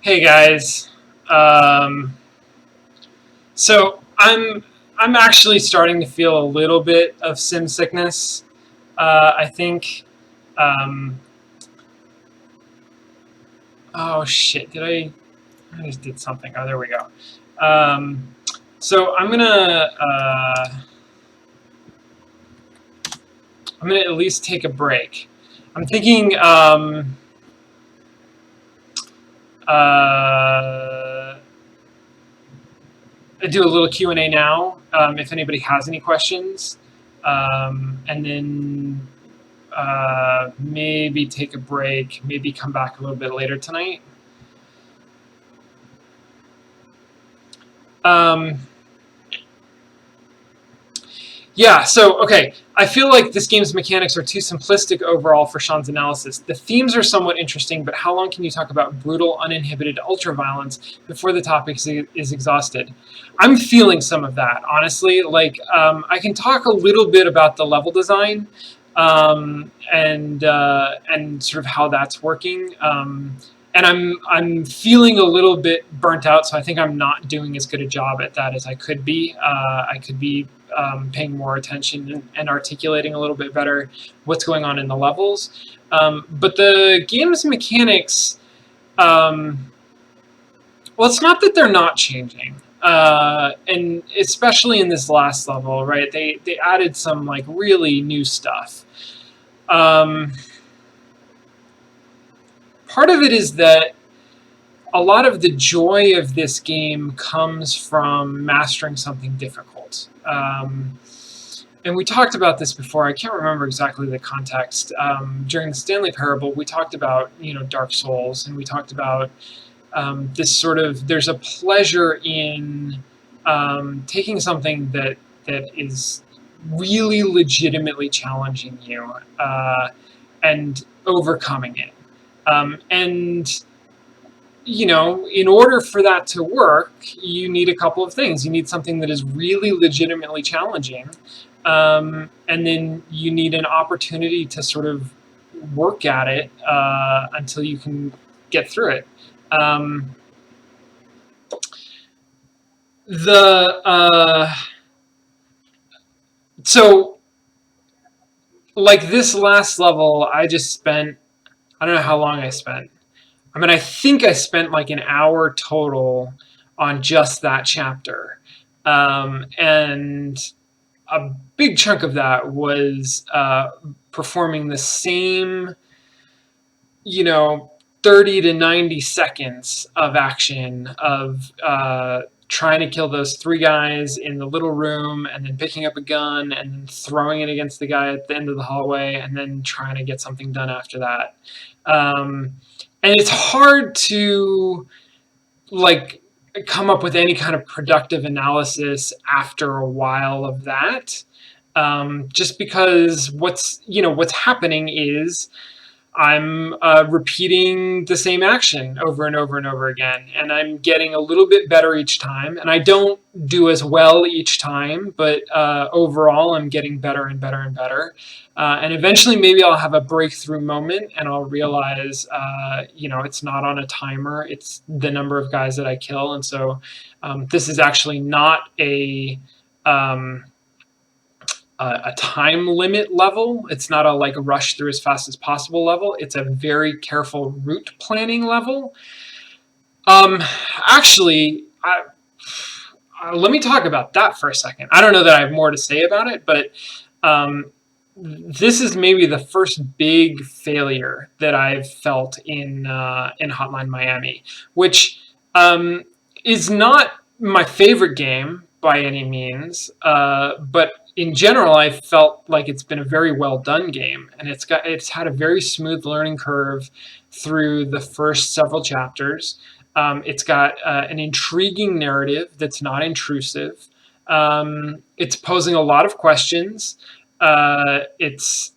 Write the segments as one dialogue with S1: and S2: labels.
S1: Hey guys. Um, so I'm actually starting to feel a little bit of sim sickness. I think. Um, oh shit! I just did something. Oh, there we go. Um, so I'm gonna at least take a break. I'm thinking. Uh, do a little Q&A now, if anybody has any questions, and then maybe take a break, maybe come back a little bit later tonight. Um, yeah, so, okay, I feel like this game's mechanics are too simplistic overall for Sean's analysis. The themes are somewhat interesting, but how long can you talk about brutal, uninhibited ultra-violence before the topic is exhausted? I'm feeling some of that, honestly. Like, I can talk a little bit about the level design, and sort of how that's working. And I'm feeling a little bit burnt out, so I think I'm not doing as good a job at that as I could be. I could be paying more attention and articulating a little bit better what's going on in the levels. But the game's mechanics, well, it's not that they're not changing. And especially in this last level, right? They added some like really new stuff. Part of it is that a lot of the joy of this game comes from mastering something difficult. And we talked about this before. I can't remember exactly the context. During the Stanley Parable, we talked about Dark Souls, and we talked about this sort of there's a pleasure in taking something that is really legitimately challenging you and overcoming it. And in order for that to work, you need a couple of things. You need something that is really legitimately challenging, and then you need an opportunity to sort of work at it until you can get through it. The so like this last level, I just spent. I don't know how long I spent. I mean, I think I spent like an hour total on just that chapter. And a big chunk of that was performing the same, 30 to 90 seconds of action of trying to kill those three guys in the little room, and then picking up a gun and then throwing it against the guy at the end of the hallway, and then trying to get something done after that. And it's hard to like come up with any kind of productive analysis after a while of that, just because what's happening is I'm repeating the same action over and over and over again, and I'm getting a little bit better each time. And I don't do as well each time, but overall, I'm getting better and better and better. And eventually, maybe I'll have a breakthrough moment, and I'll realize, it's not on a timer; it's the number of guys that I kill. And so, this is actually not a time limit level. It's not a like rush through as fast as possible level. It's a very careful route planning level. Actually, let me talk about that for a second. I don't know that I have more to say about it, but this is maybe the first big failure that I've felt in Hotline Miami, which is not my favorite game by any means, but in general, I felt like it's been a very well done game, and it's had a very smooth learning curve through the first several chapters. It's got an intriguing narrative that's not intrusive. It's posing a lot of questions. It's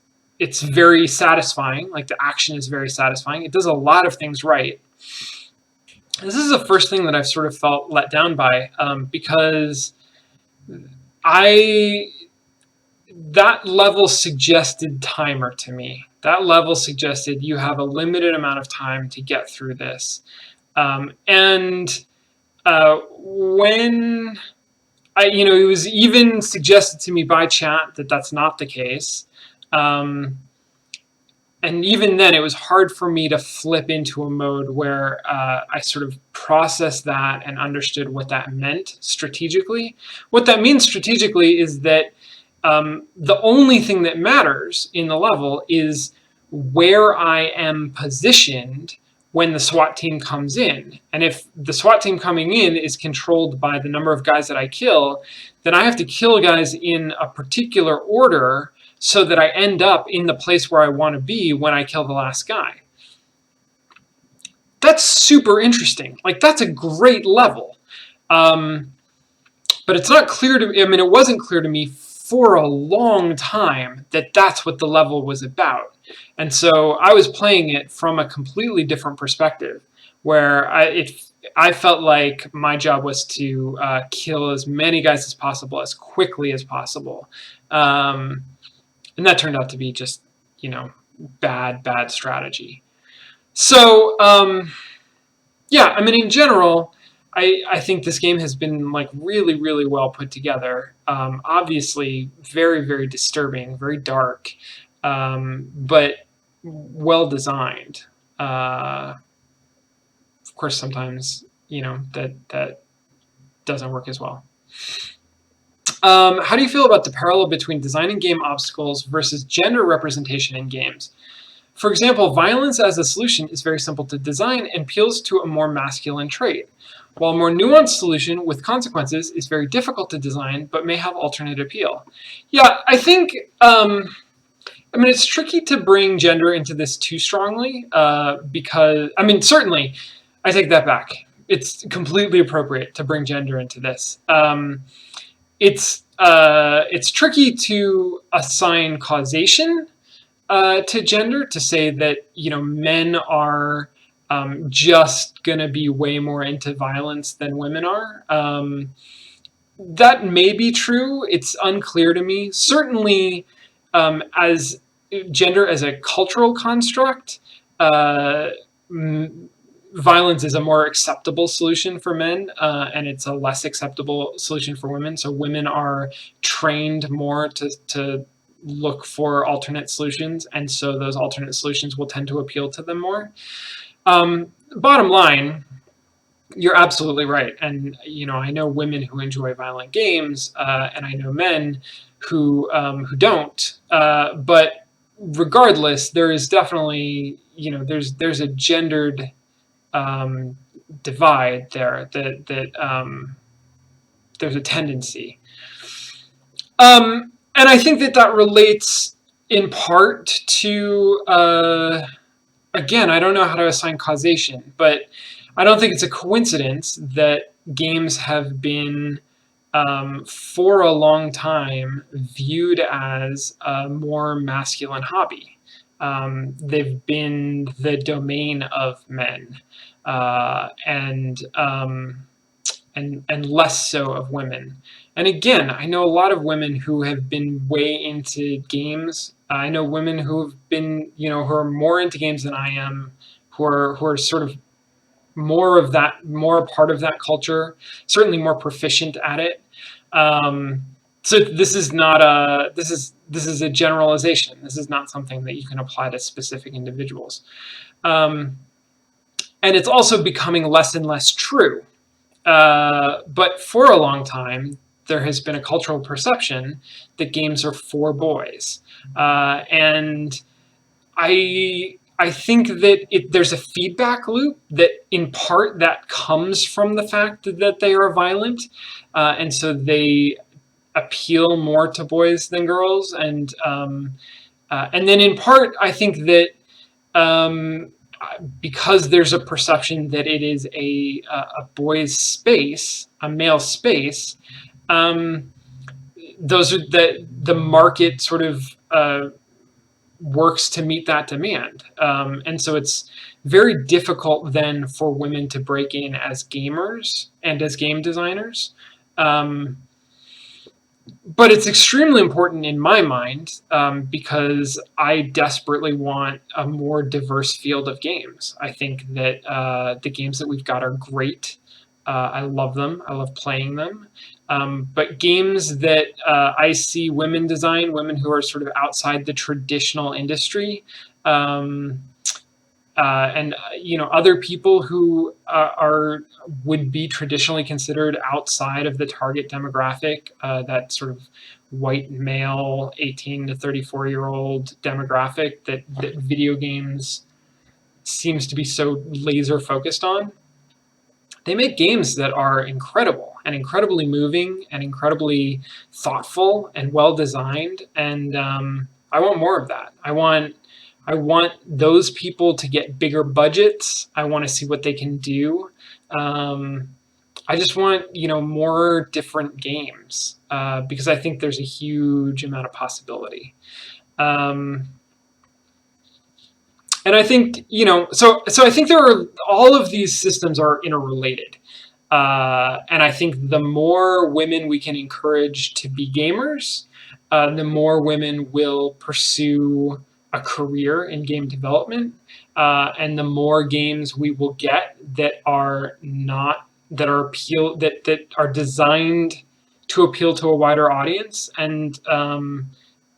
S1: very satisfying. Like the action is very satisfying. It does a lot of things right. This is the first thing that I've sort of felt let down by, because that level suggested timer to me. That level suggested you have a limited amount of time to get through this. And when it was even suggested to me by chat that that's not the case. And even then, it was hard for me to flip into a mode where I sort of processed that and understood what that meant strategically. What that means strategically is that the only thing that matters in the level is where I am positioned when the SWAT team comes in. And if the SWAT team coming in is controlled by the number of guys that I kill, then I have to kill guys in a particular order so that I end up in the place where I want to be when I kill the last guy. That's super interesting. Like, that's a great level. But it's not clear to me, it wasn't clear to me for a long time that that's what the level was about. And so I was playing it from a completely different perspective, where I felt like my job was to kill as many guys as possible, as quickly as possible. And that turned out to be just, bad strategy. So, yeah, in general, I think this game has been like really, really well put together. Obviously, very, very disturbing, very dark, but well designed. Of course, sometimes that doesn't work as well. How do you feel about the parallel between designing game obstacles versus gender representation in games? For example, violence as a solution is very simple to design and appeals to a more masculine trait, while a more nuanced solution with consequences is very difficult to design but may have alternate appeal. Yeah, I think it's tricky to bring gender into this too strongly because, certainly, I take that back. It's completely appropriate to bring gender into this. It's tricky to assign causation to gender, to say that men are just gonna be way more into violence than women are. That may be true. It's unclear to me. Certainly, as gender as a cultural construct, violence is a more acceptable solution for men, and it's a less acceptable solution for women. So women are trained more to look for alternate solutions, and so those alternate solutions will tend to appeal to them more. Bottom line, you're absolutely right. And I know women who enjoy violent games, and I know men who don't. But regardless, there is definitely there's a gendered divide there that there's a tendency. And I think that relates in part to again, I don't know how to assign causation, but I don't think it's a coincidence that games have been, for a long time, viewed as a more masculine hobby. They've been the domain of men, and less so of women. And again, I know a lot of women who have been way into games. I know women who have been, who are more into games than I am, who are sort of more a part of that culture, certainly more proficient at it. So this is not this is a generalization. This is not something that you can apply to specific individuals. And it's also becoming less and less true. But for a long time, there has been a cultural perception that games are for boys. And I think that there's a feedback loop that in part that comes from the fact that they are violent. And so they appeal more to boys than girls. And then in part, I think that because there's a perception that it is a boy's space, a male space, those are the market sort of works to meet that demand. And so it's very difficult then for women to break in as gamers and as game designers. but it's extremely important in my mind, because I desperately want a more diverse field of games. I think that the games that we've got are great. I love them. I love playing them. But games that I see women design, women who are sort of outside the traditional industry, um, and other people who are would be traditionally considered outside of the target demographic, that sort of white male 18 to 34-year-old demographic that video games seems to be so laser focused on. They make games that are incredible and incredibly moving and incredibly thoughtful and well designed. And I want more of that. I want those people to get bigger budgets. I want to see what they can do. I just want more different games, because I think there's a huge amount of possibility. Um, and I think so I think there are all of these systems are interrelated. And I think the more women we can encourage to be gamers, the more women will pursue a career in game development, and the more games we will get that are not that are appeal that are designed to appeal to a wider audience. And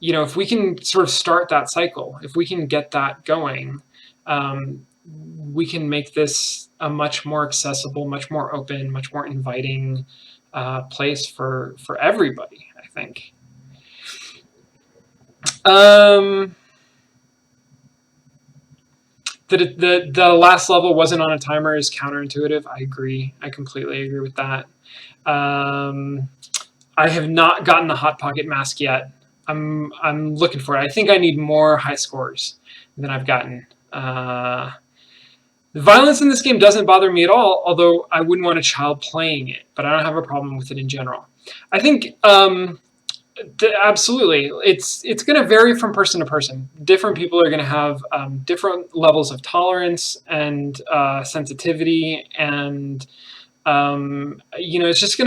S1: if we can sort of start that cycle, if we can get that going, um, we can make this a much more accessible, much more open, much more inviting place for everybody, I think. Um, the last level wasn't on a timer is counterintuitive. I agree. I completely agree with that. Um, I have not gotten the Hot Pocket mask yet. I'm looking for it. I think I need more high scores than I've gotten. The violence in this game doesn't bother me at all, although I wouldn't want a child playing it, but I don't have a problem with it in general. I think absolutely, it's going to vary from person to person. Different people are going to have different levels of tolerance and sensitivity, and it's just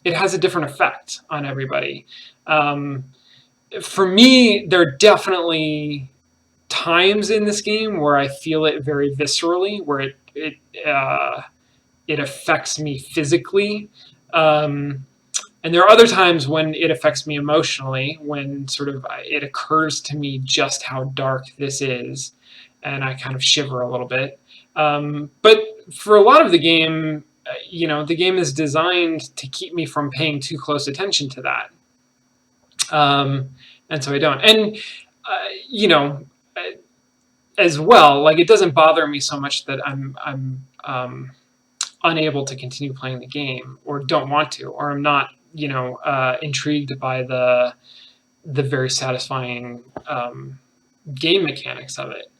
S1: it has a different effect on everybody. For me, there are definitely times in this game where I feel it very viscerally, where it affects me physically. And there are other times when it affects me emotionally, when sort of it occurs to me just how dark this is, and I kind of shiver a little bit. But for a lot of the game, the game is designed to keep me from paying too close attention to that. And so I don't. And, as well, like, it doesn't bother me so much that I'm unable to continue playing the game, or don't want to, or I'm not intrigued by the very satisfying game mechanics of it.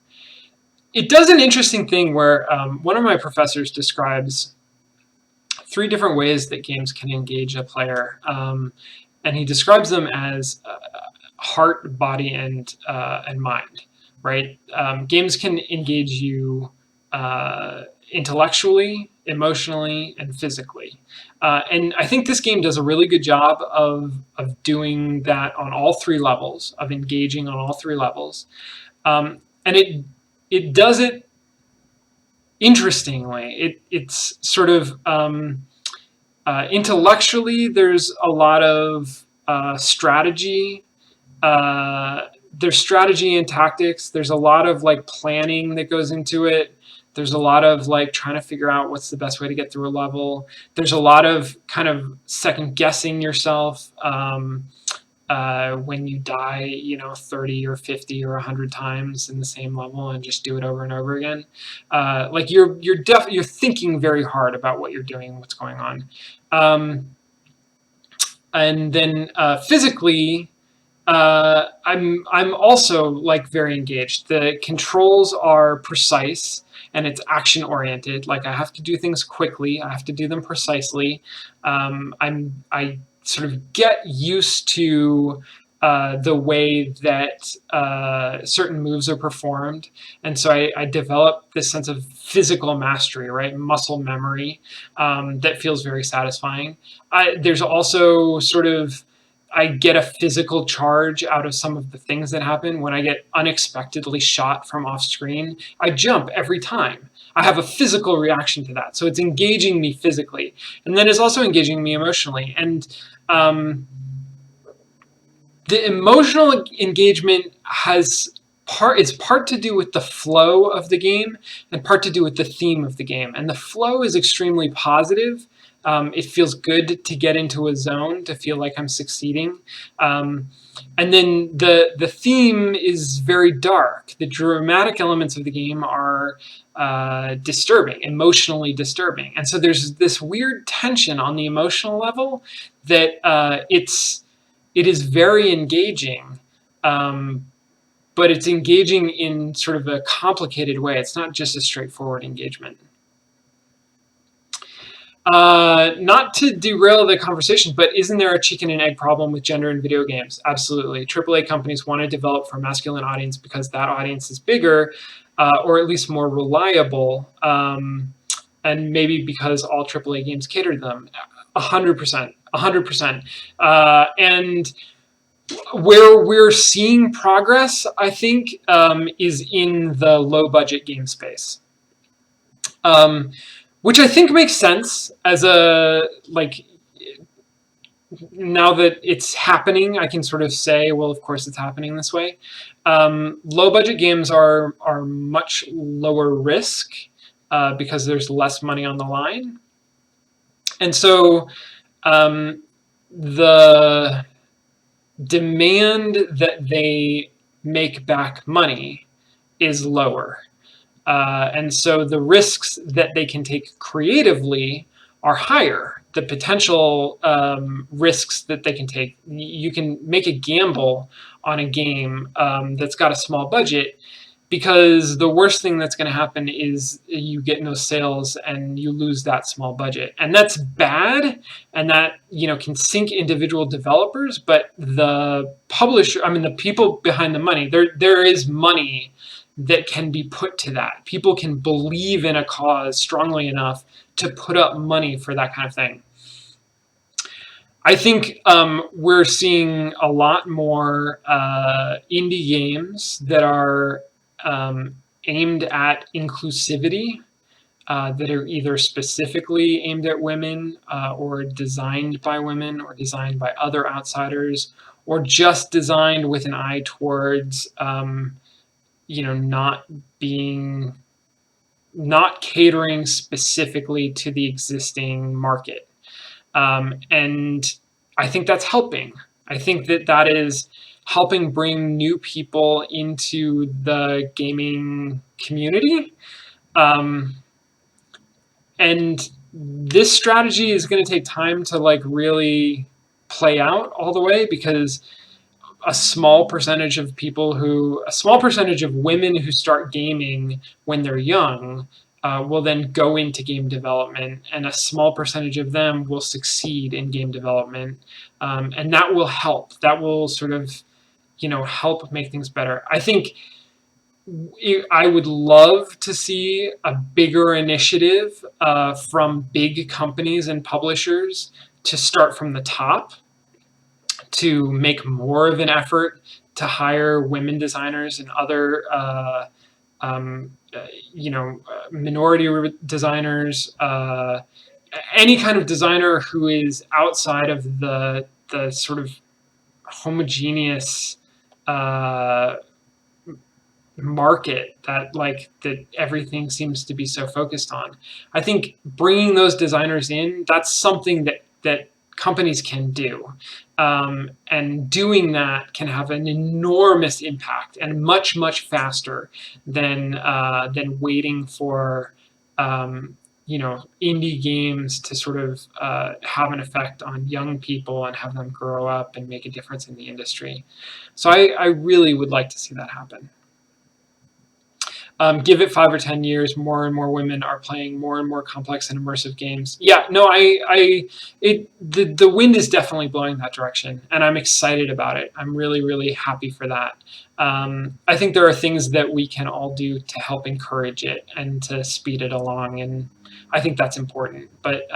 S1: It does an interesting thing where one of my professors describes 3 different ways that games can engage a player, and he describes them as heart, body, and mind. Right? Games can engage you intellectually, emotionally, and physically. And I think this game does a really good job of doing that on all 3 levels, of engaging on all 3 levels. And it does it interestingly. It's sort of intellectually, there's a lot of strategy. There's strategy and tactics. There's a lot of like planning that goes into it. There's a lot of like trying to figure out what's the best way to get through a level. There's a lot of kind of second guessing yourself when you die, 30 or 50 or 100 times in the same level, and just do it over and over again. Like you're thinking very hard about what you're doing, what's going on. And then physically, I'm also like very engaged. The controls are precise and it's action oriented. Like, I have to do things quickly. I have to do them precisely. I sort of get used to the way that certain moves are performed. And so I developed this sense of physical mastery, right? Muscle memory, that feels very satisfying. There's also sort of, I get a physical charge out of some of the things that happen. When I get unexpectedly shot from off screen, I jump every time. I have a physical reaction to that. So it's engaging me physically. And then it's also engaging me emotionally. And the emotional engagement it's part to do with the flow of the game and part to do with the theme of the game. And the flow is extremely positive. It feels good to get into a zone, to feel like I'm succeeding. And then the theme is very dark. The dramatic elements of the game are disturbing, emotionally disturbing. And so there's this weird tension on the emotional level that it is very engaging, but it's engaging in sort of a complicated way. It's not just a straightforward engagement. Not to derail the conversation, but isn't there a chicken and egg problem with gender in video games? Absolutely. AAA companies want to develop for a masculine audience because that audience is bigger, or at least more reliable, and maybe because all AAA games cater to them. 100%. 100%. And where we're seeing progress, I think, is in the low budget game space, which I think makes sense as now that it's happening, I can sort of say, well, of course it's happening this way. Low budget games are much lower risk because there's less money on the line. And so the demand that they make back money is lower. And so the risks that they can take creatively are higher. The potential risks that they can take, you can make a gamble on a game that's got a small budget, because the worst thing that's going to happen is you get no sales and you lose that small budget. And that's bad, and that, can sink individual developers, but the publisher, the people behind the money, there is money that can be put to that. People can believe in a cause strongly enough to put up money for that kind of thing. I think we're seeing a lot more indie games that are aimed at inclusivity, that are either specifically aimed at women, or designed by women, or designed by other outsiders, or just designed with an eye towards not catering specifically to the existing market. And I think that's helping. I think that is helping bring new people into the gaming community. And this strategy is going to take time to really play out all the way, because a small percentage of women who start gaming when they're young will then go into game development, and a small percentage of them will succeed in game development, and that will help. That will sort of, help make things better. I think I would love to see a bigger initiative from big companies and publishers to start from the top, to make more of an effort to hire women designers and other minority designers, any kind of designer who is outside of the sort of homogeneous market that everything seems to be so focused on. I think bringing those designers in, that's something that companies can do. And doing that can have an enormous impact, and much, much faster than waiting for indie games to sort of have an effect on young people and have them grow up and make a difference in the industry. So I really would like to see that happen. Give it 5 or 10 years, more and more women are playing more and more complex and immersive games. Yeah, no, the wind is definitely blowing that direction, and I'm excited about it. I'm really, really happy for that. I think there are things that we can all do to help encourage it and to speed it along, and I think that's important. But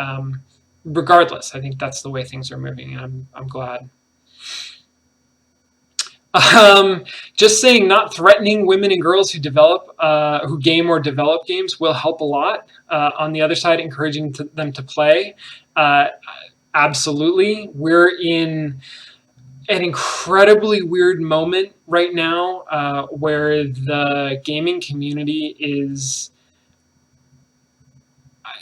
S1: regardless, I think that's the way things are moving, and I'm glad. Um, just saying, not threatening women and girls who game or develop games will help a lot. On the other side, encouraging them to play. Uh, Absolutely. We're in an incredibly weird moment right now where the gaming community is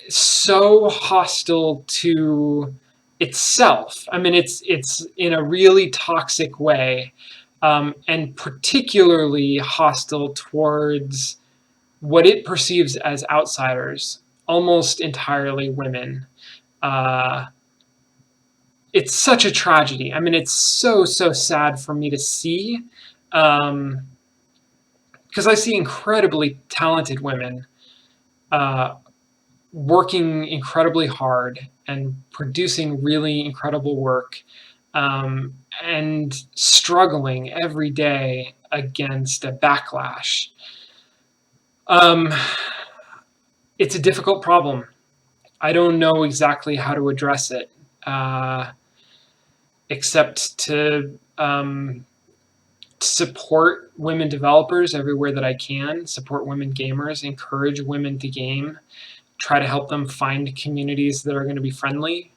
S1: so hostile to itself. I mean, it's in a really toxic way, and particularly hostile towards what it perceives as outsiders, almost entirely women. Uh, it's such a tragedy. I mean, it's so sad for me to see, because I see incredibly talented women uh, working incredibly hard and producing really incredible work, and struggling every day against a backlash. Um, it's a difficult problem. I don't know exactly how to address it, uh, except to support women developers everywhere that I can, support women gamers, encourage women to game, try to help them find communities that are going to be friendly,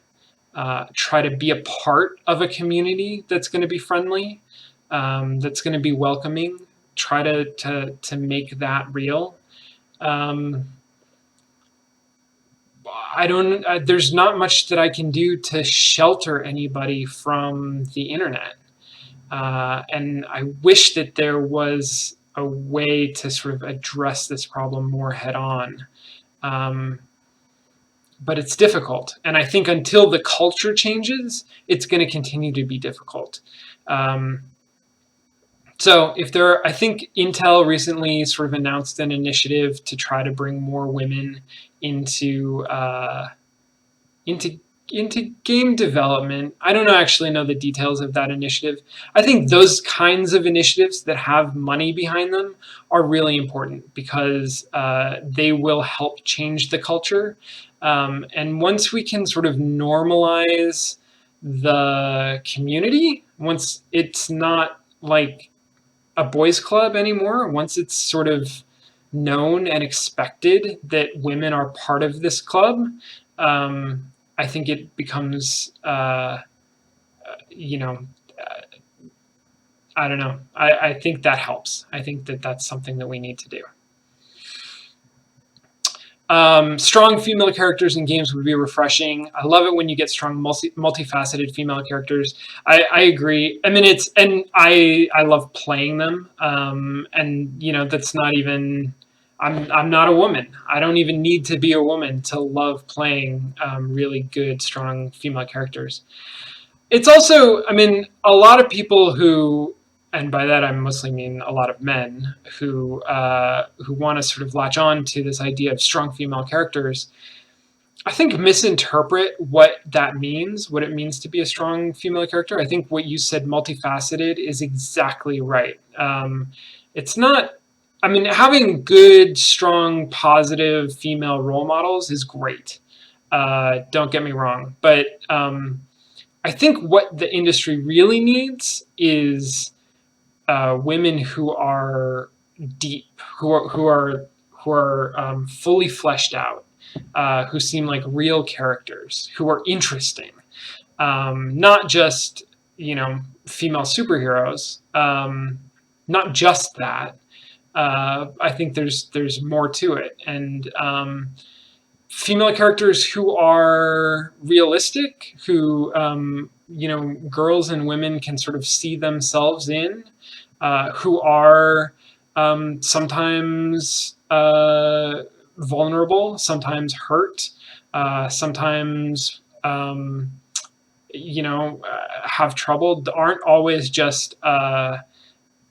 S1: try to be a part of a community that's going to be friendly, that's going to be welcoming, try to make that real. Um, I don't. There's not much that I can do to shelter anybody from the internet, and I wish that there was a way to sort of address this problem more head on. Um, but it's difficult, and I think until the culture changes, it's going to continue to be difficult. Um, so if there are, I think Intel recently sort of announced an initiative to try to bring more women into into into game development. I don't actually know the details of that initiative. I think those kinds of initiatives that have money behind them are really important because they will help change the culture. And once we can sort of normalize the community, once it's not like a boys' club anymore, once it's sort of known and expected that women are part of this club, um, I think it becomes, you know, uh, I don't know. I think that helps. I think that that's something that we need to do. Strong female characters in games would be refreshing. I love it when you get strong, multifaceted female characters. I agree. I mean, I love playing them. And that's not even. I'm not a woman. I don't even need to be a woman to love playing really good, strong female characters. It's also, I mean, a lot of people who, and by that I mostly mean a lot of men who want to sort of latch on to this idea of strong female characters, I think misinterpret what that means, what it means to be a strong female character. I think what you said, multifaceted, is exactly right. It's not. I mean, having good, strong, positive female role models is great. Don't get me wrong, but I think what the industry really needs is women who are deep, who are fully fleshed out, who seem like real characters, who are interesting, not just female superheroes, not just that. I think there's more to it, and female characters who are realistic, who girls and women can sort of see themselves in, who are sometimes vulnerable, sometimes hurt, sometimes have trouble, aren't always just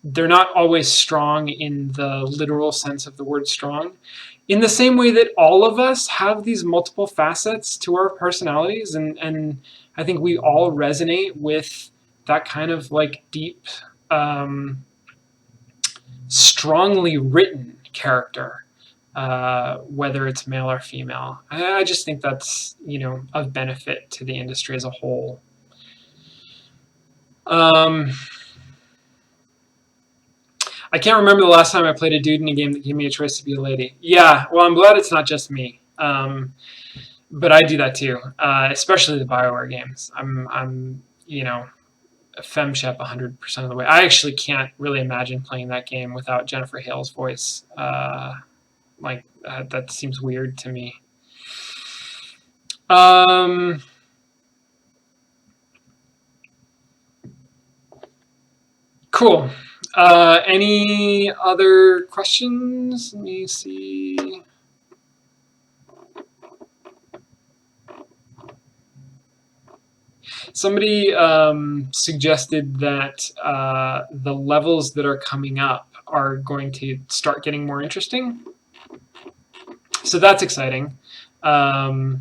S1: they're not always strong in the literal sense of the word strong. In the same way that all of us have these multiple facets to our personalities, and I think we all resonate with that kind of like deep, strongly written character, whether it's male or female. I just think that's, of benefit to the industry as a whole. I can't remember the last time I played a dude in a game that gave me a choice to be a lady. Yeah, well, I'm glad it's not just me. But I do that too, especially the BioWare games. I'm a femshep 100% of the way. I actually can't really imagine playing that game without Jennifer Hale's voice. That seems weird to me. Cool. Any other questions? Let me see. Somebody suggested that the levels that are coming up are going to start getting more interesting. So that's exciting. I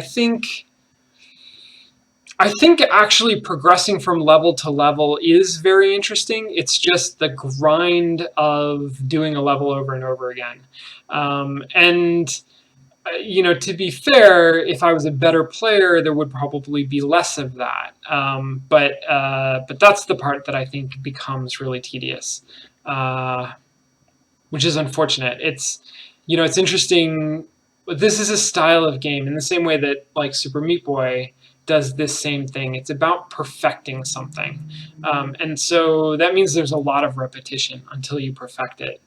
S1: think actually progressing from level to level is very interesting. It's just the grind of doing a level over and over again. To be fair, if I was a better player, there would probably be less of that. But that's the part that I think becomes really tedious, which is unfortunate. It's interesting. This is a style of game in the same way that like Super Meat Boy does this same thing. It's about perfecting something, and so that means there's a lot of repetition until you perfect it.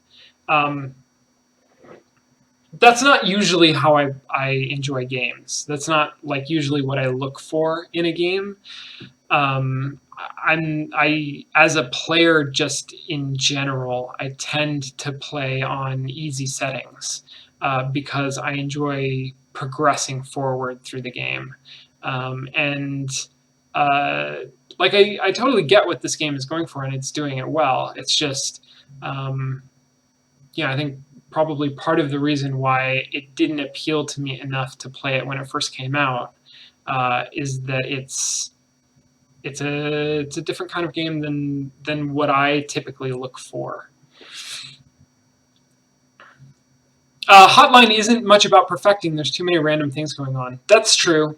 S1: That's not usually how I enjoy games. That's not like usually what I look for in a game. I as a player, just in general, I tend to play on easy settings because I enjoy progressing forward through the game. And like I totally get what this game is going for, and it's doing it well. It's just I think probably part of the reason why it didn't appeal to me enough to play it when it first came out is that it's a different kind of game than what I typically look for. Hotline isn't much about perfecting. There's too many random things going on. That's true.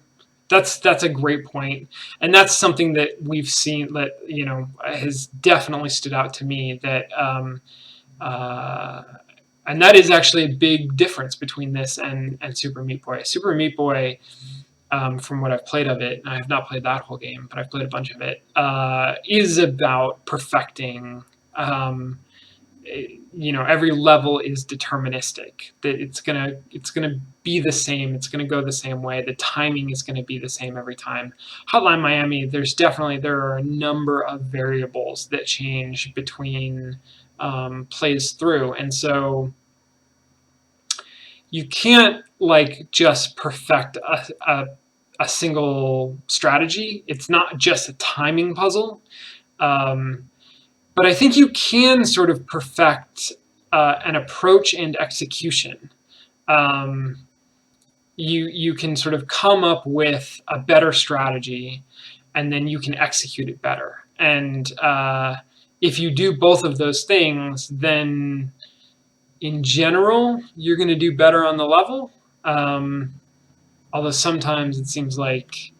S1: That's a great point, and that's something that we've seen that has definitely stood out to me. And that is actually a big difference between this and Super Meat Boy. Super Meat Boy, from what I've played of it, and I have not played that whole game, but I've played a bunch of it, is about perfecting. Every level is deterministic. That it's gonna be the same. It's gonna go the same way. The timing is gonna be the same every time. Hotline Miami, there are a number of variables that change between plays through, and so you can't just perfect a single strategy. It's not just a timing puzzle. But I think you can sort of perfect an approach and execution. You can sort of come up with a better strategy, and then you can execute it better. And if you do both of those things, then in general, you're going to do better on the level. Although sometimes it seems like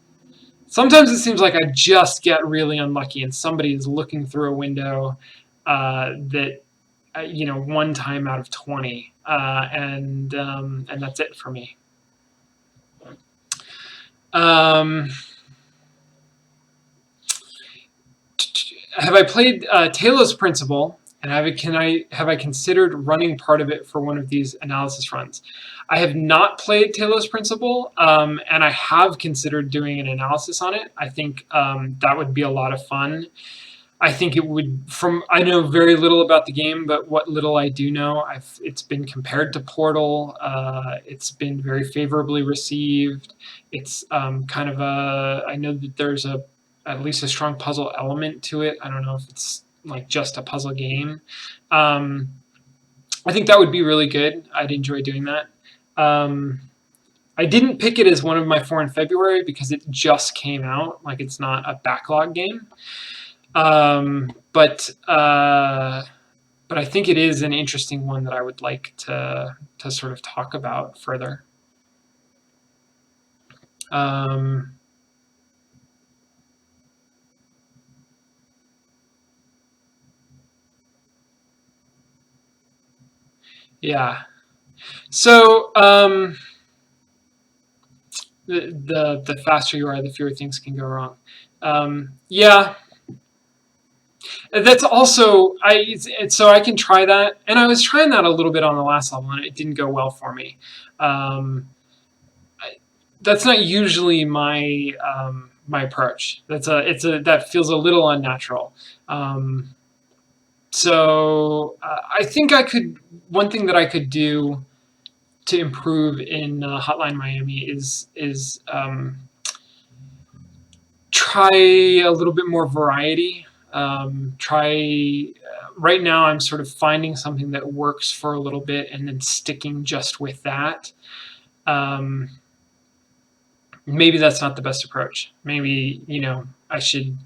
S1: I just get really unlucky, and somebody is looking through a window that one time out of 20, and that's it for me. Have I played Talos Principle? And have I considered running part of it for one of these analysis runs? I have not played Talos Principle, and I have considered doing an analysis on it. I think that would be a lot of fun. I think it would. I know very little about the game, but what little I do know, it's been compared to Portal. It's been very favorably received. It's kind of I know that there's at least a strong puzzle element to it. I don't know if it's like just a puzzle game. I think that would be really good. I'd enjoy doing that. I didn't pick it as one of my 4 in February because it just came out. Like, it's not a backlog game. But I think it is an interesting one that I would like to sort of talk about further. Yeah. So the faster you are, the fewer things can go wrong. Yeah, that's also so I can try that, and I was trying that a little bit on the last level, and it didn't go well for me. That's not usually my approach. That feels a little unnatural. So I think one thing that I could do to improve in Hotline Miami is try a little bit more variety. Right now I'm sort of finding something that works for a little bit and then sticking just with that. Maybe that's not the best approach. Maybe, I should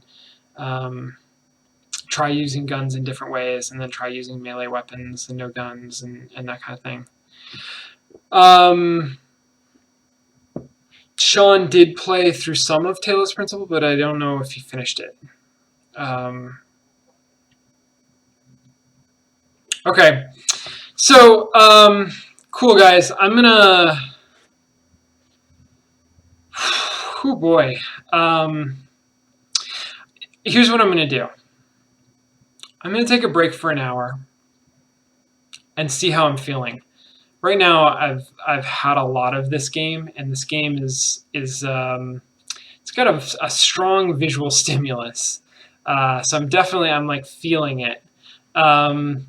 S1: try using guns in different ways, and then try using melee weapons and no guns and that kind of thing. Sean did play through some of Taylor's Principle, but I don't know if he finished it. Okay, so cool, guys. I'm gonna. Oh boy. Here's what I'm gonna do. I'm gonna take a break for an hour and see how I'm feeling. Right now, I've had a lot of this game, and this game is it's got a strong visual stimulus. So I'm like feeling it. I'm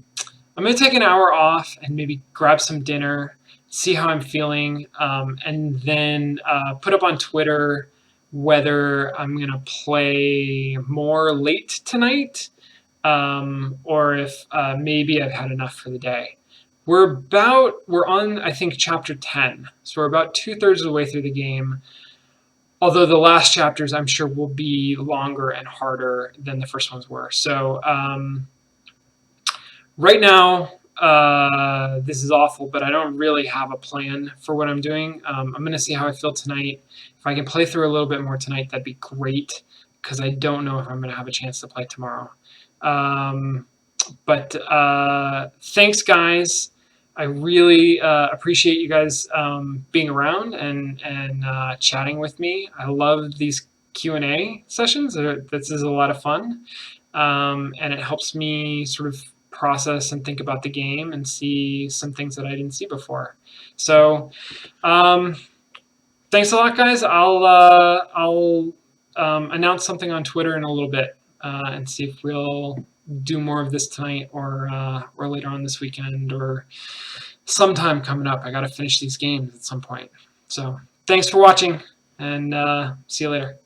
S1: gonna take an hour off and maybe grab some dinner, see how I'm feeling, and then put up on Twitter whether I'm gonna play more late tonight, or if maybe I've had enough for the day. We're on, I think, chapter 10, so we're about 2/3 of the way through the game. Although the last chapters, I'm sure, will be longer and harder than the first ones were. So right now, this is awful, but I don't really have a plan for what I'm doing. I'm going to see how I feel tonight. If I can play through a little bit more tonight, that'd be great, because I don't know if I'm going to have a chance to play tomorrow. But thanks, guys. I really appreciate you guys being around and chatting with me. I love these Q&A sessions. This is a lot of fun, and it helps me sort of process and think about the game and see some things that I didn't see before. So thanks a lot, guys. I'll announce something on Twitter in a little bit and see if we'll do more of this tonight or later on this weekend or sometime coming up. I got to finish these games at some point. So thanks for watching, and see you later.